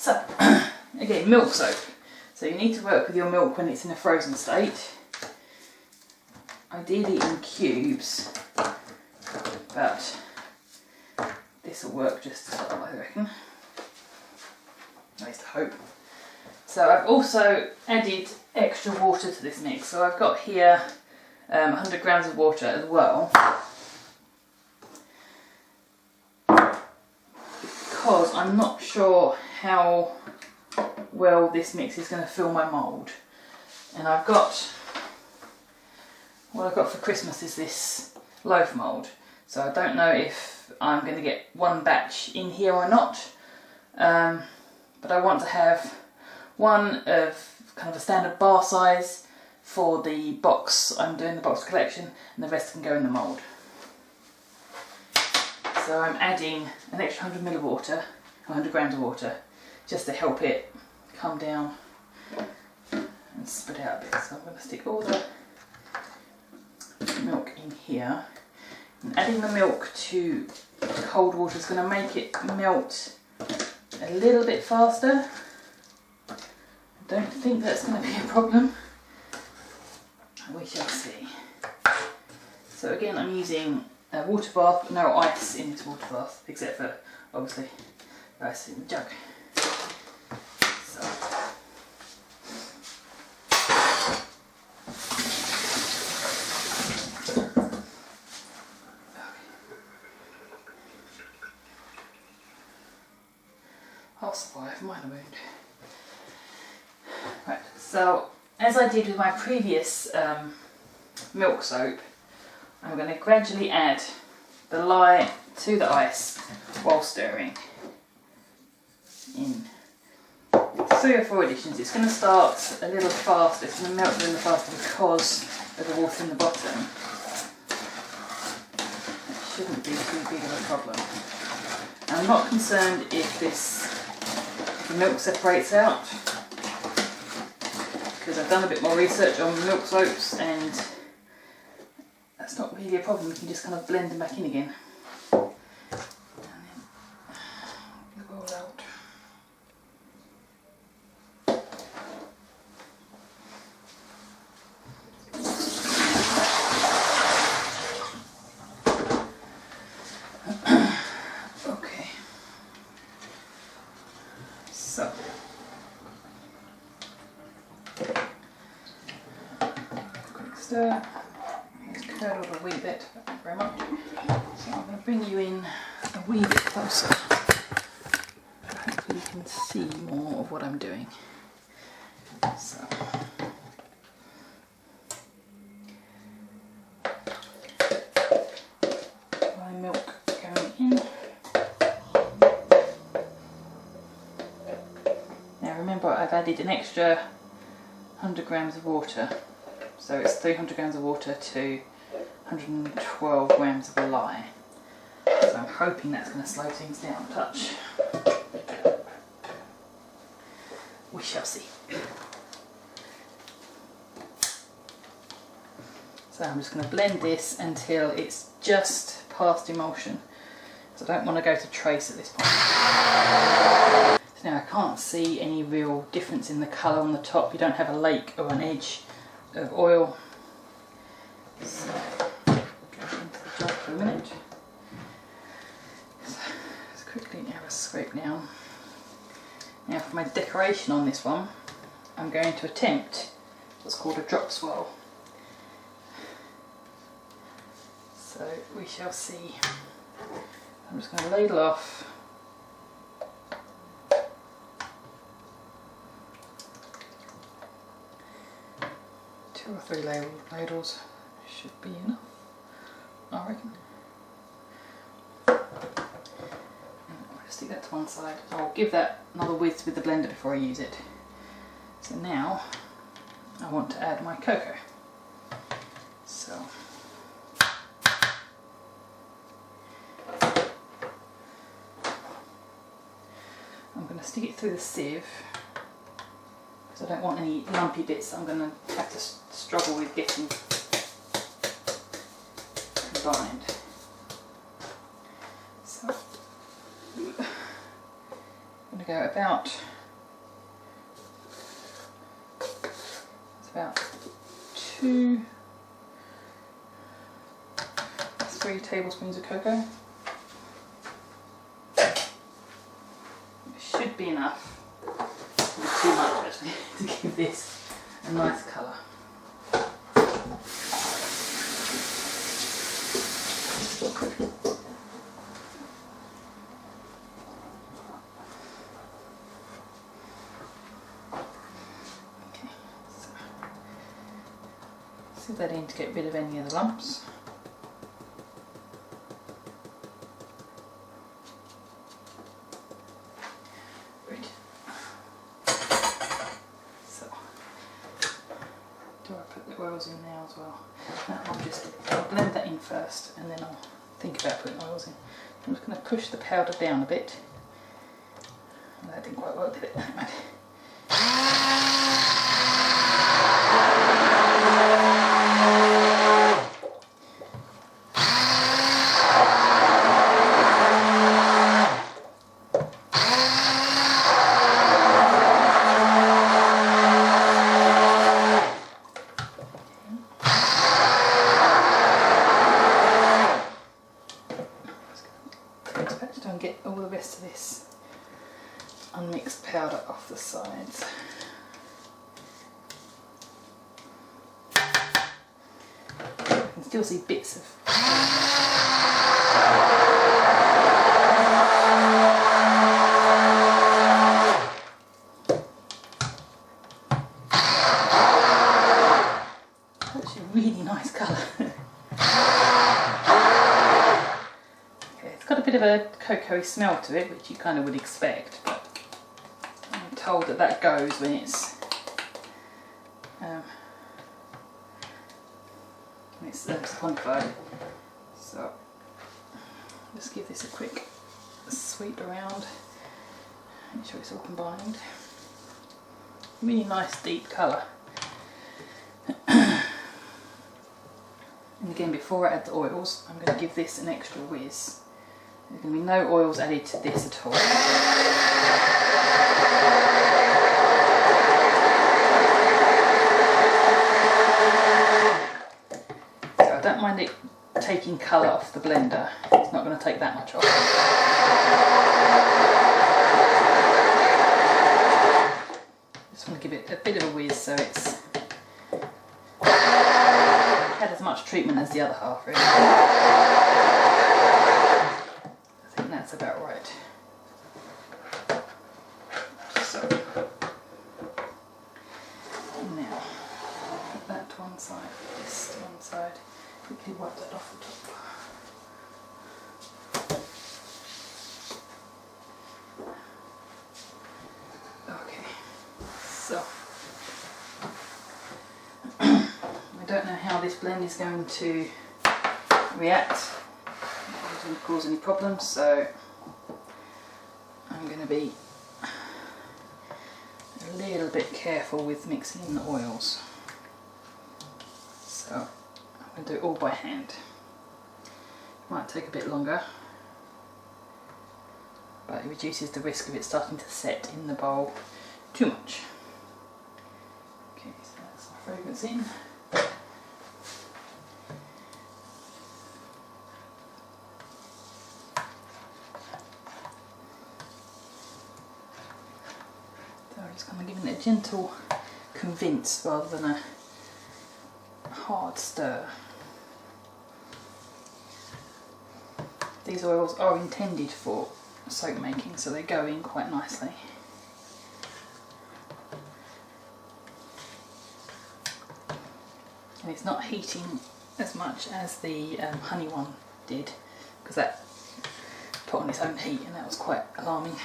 So, again, milk soap. So you need to work with your milk when it's in a frozen state. Ideally in cubes, but this will work just as well, I reckon. At least I hope. So I've also added extra water to this mix. So I've got here 100 grams of water as well. Because I'm not sure how well this mix is going to fill my mould. And I've got, what I've got for Christmas is this loaf mould. So I don't know if I'm going to get one batch in here or not. But I want to have one of kind of a standard bar size for the box. I'm doing the box collection, and the rest can go in the mould. So I'm adding an extra 100 ml of water, 100 grams of water, just to help it come down and spread out a bit. So I'm going to stick all the milk in here. And adding the milk to cold water is going to make it melt a little bit faster. I don't think that's going to be a problem. We shall see. So again, I'm using a water bath, no ice in this water bath, except for obviously ice in the jug. So. I'll survive, minor wound. Right, so as I did with my previous milk soap, I'm going to gradually add the lye to the ice while stirring in 3 or 4 additions. It's going to start a little faster, it's going to melt a little faster because of the water in the bottom. It shouldn't be too big of a problem. I'm not concerned if the milk separates out, because I've done a bit more research on milk soaps and that's not really a problem. You can just kind of blend them back in again. And then roll out. Okay. So. Quick stir. Curdled a wee bit, but not very much. So I'm going to bring you in a wee bit closer. Hopefully you can see more of what I'm doing. So. My milk going in. Now remember, I've added an extra 100 grams of water. So it's 300 grams of water to 112 grams of lye. So I'm hoping that's going to slow things down a touch. We shall see. So I'm just going to blend this until it's just past emulsion. So I don't want to go to trace at this point. So now I can't see any real difference in the colour on the top. You don't have a lake or an edge of oil. So into the jug for a minute. So let's quickly have a scrape down. Now for my decoration on this one, I'm going to attempt what's called a drop swirl. So we shall see. I'm just going to ladle off . 2 or 3 ladles should be enough, I reckon. I'll just stick that to one side. I'll give that another whiz with the blender before I use it. So now I want to add my cocoa. So I'm going to stick it through the sieve. I don't want any lumpy bits I'm going to have to struggle with getting combined. So I'm going to go about 3 tablespoons of cocoa. It should be enough. Not too much actually to give this a nice colour. Sieve that in to get rid of any of the lumps. Right. So, do I put the oils in now as well? No, I'll blend that in first and then I'll think about putting oils in. I'm just going to push the powder down a bit. That didn't quite work, did it? And get all the rest of this unmixed powder off the sides. You can still see bits of actually a really nice colour. Got a bit of a cocoa smell to it, which you kind of would expect, but I'm told that that goes when it's saponified. So just give this a quick sweep around, make sure it's all combined. Really nice deep colour. And again, before I add the oils, I'm going to give this an extra whiz. There's going to be no oils added to this at all. So I don't mind it taking colour off the blender. It's not going to take that much off. Just want to give it a bit of a whiz so it's had as much treatment as the other half, really. That's about right. So now put that to one side, this to one side, quickly wipe that off the top. Okay, so I don't know how this blend is going to react. Doesn't cause any problems, so I'm going to be a little bit careful with mixing in the oils. So I'm going to do it all by hand. Might take a bit longer, but it reduces the risk of it starting to set in the bowl too much. Okay, so that's my fragrance in. I'm giving it a gentle convince rather than a hard stir. These oils are intended for soap making, so they go in quite nicely. And it's not heating as much as the honey one did, because that put on its own heat and that was quite alarming.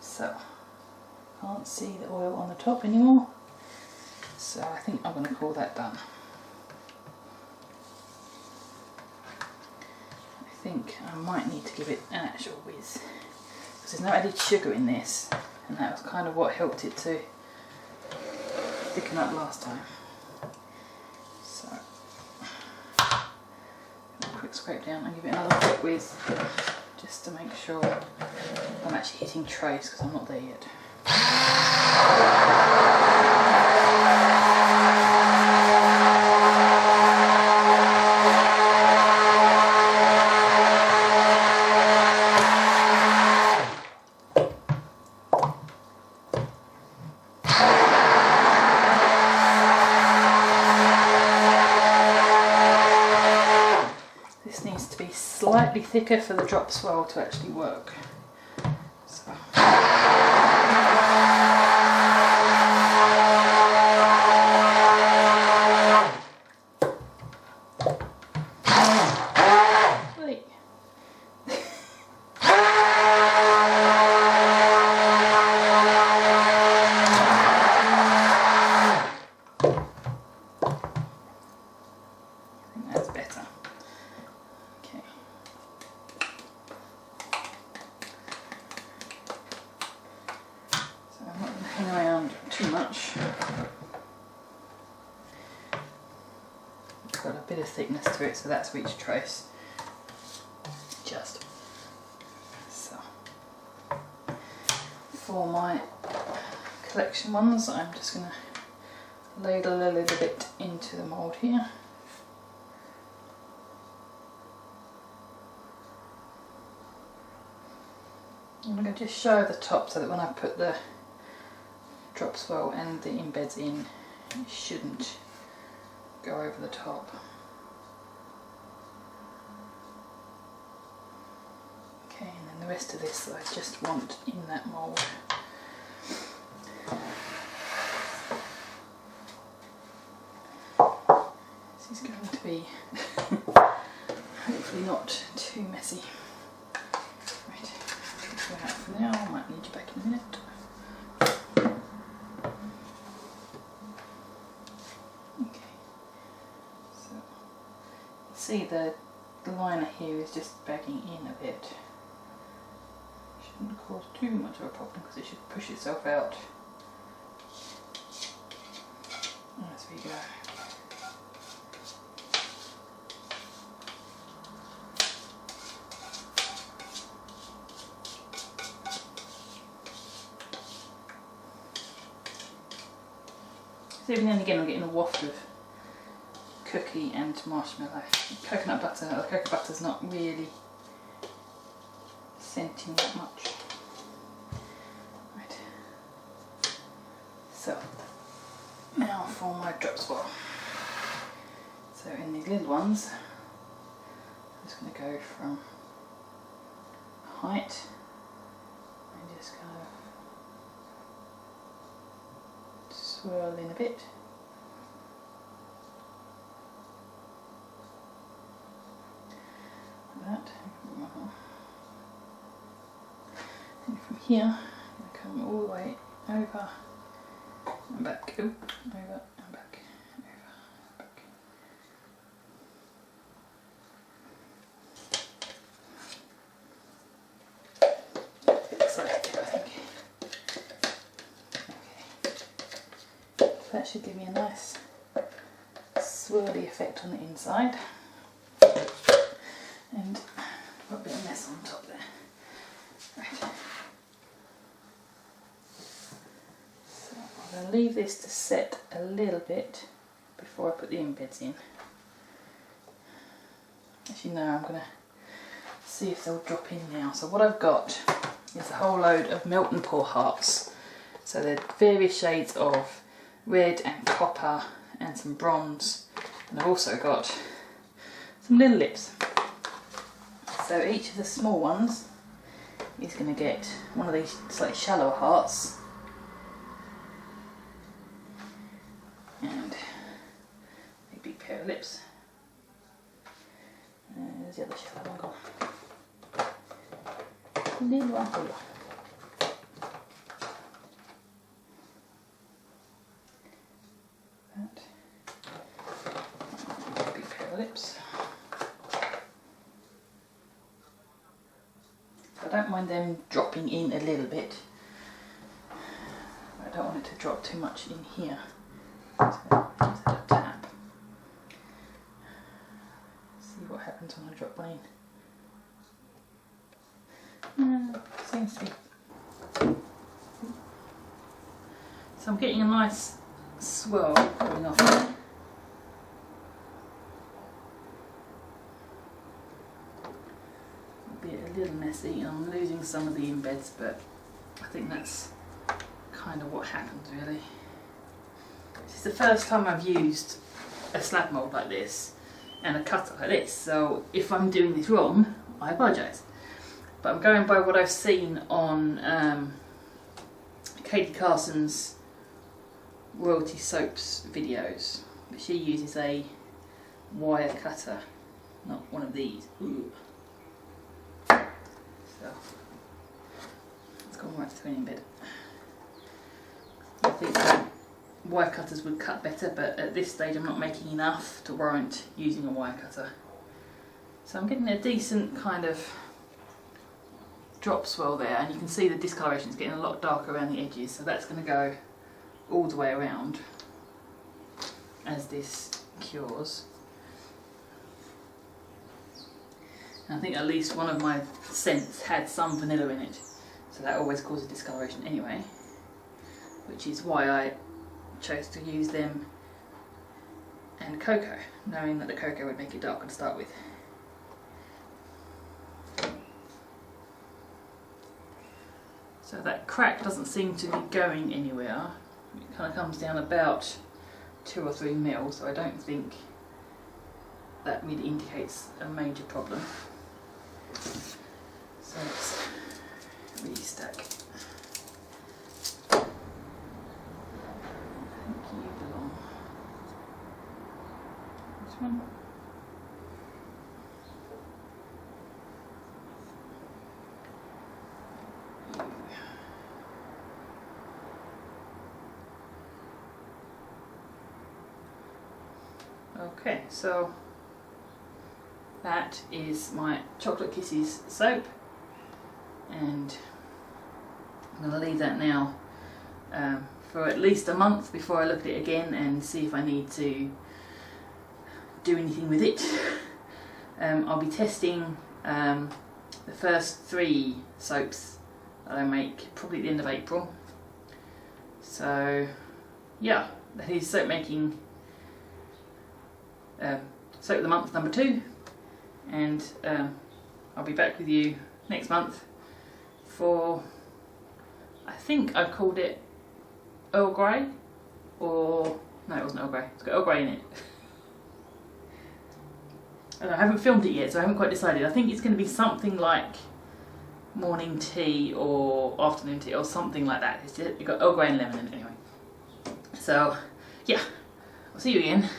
So can't see the oil on the top anymore, so I think I'm going to call that done. I think I might need to give it an actual whiz, because there's no added sugar in this, and that was kind of what helped it to thicken up last time. So a quick scrape down and give it another quick whiz, just to make sure I'm actually hitting trace, because I'm not there yet. to be slightly thicker for the drop swirl to actually work. So. Around too much. It's got a bit of thickness to it, so that's each trace. Just so. For my collection ones, I'm just going to ladle a little bit into the mould here. I'm going to just show the top so that when I put the drop swirl and the embeds in, it shouldn't go over the top. Okay, and then the rest of this I just want in that mould. This is going to be hopefully not too messy. Right, take you out for now, I might need you back in a minute. See the liner here is just bagging in a bit. Shouldn't cause too much of a problem because it should push itself out. As we go. So every now and again I'm getting a waft of cookie and marshmallow. Coconut butter, the cocoa butter's not really scenting that much. Right. So, now for my drop swirl. So in these little ones, I'm just going to go from height and just kind of swirl in a bit. That. And from here, I come all the way over and back, over and back, over and back. Excited, I think. Okay. That should give me a nice swirly effect on the inside. And got a bit of mess on top there. Right. So I'm going to leave this to set a little bit before I put the embeds in. As you know, I'm going to see if they'll drop in now. So what I've got is a whole load of melt and pour hearts. So they're various shades of red and copper and some bronze. And I've also got some little lips. So each of the small ones is going to get one of these slightly shallower hearts and a big pair of lips. And there's the other shallow one gone. Little one for you. That. Big pair of lips. I don't mind them dropping in a little bit. I don't want it to drop too much in here. So just a tap. See what happens when I drop one in. Seems to be. So I'm getting a nice swirl going off. A little messy and I'm losing some of the embeds, but I think that's kind of what happens really. This is the first time I've used a slab mould like this, and a cutter like this. So if I'm doing this wrong, I apologise. But I'm going by what I've seen on Katie Carson's Royalty Soaps videos. She uses a wire cutter, not one of these. Ooh. So it's gone right to the spinning bed. I think wire cutters would cut better, but at this stage I'm not making enough to warrant using a wire cutter. So I'm getting a decent kind of drop swirl there, and you can see the discoloration is getting a lot darker around the edges, so that's going to go all the way around as this cures. And I think at least one of my scents had some vanilla in it, so that always causes discoloration anyway, which is why I chose to use them and cocoa, knowing that the cocoa would make it darker to start with. So that crack doesn't seem to be going anywhere. It kind of comes down about 2 or 3 mil, so I don't think that really indicates a major problem. So let's restack. I think you belong. This one. Okay, so that is my Chocolate Kisses soap, and I'm going to leave that now for at least a month before I look at it again and see if I need to do anything with it. I'll be testing the first 3 soaps that I make probably at the end of April. So yeah, that is soap making soap of the month number 2, and I'll be back with you next month for, I think I called it Earl Grey, or no, it wasn't Earl Grey, it's got Earl Grey in it. And I haven't filmed it yet, so I haven't quite decided. I think it's going to be something like morning tea or afternoon tea or something like that. It's got Earl Grey and lemon in it anyway. So yeah, I'll see you again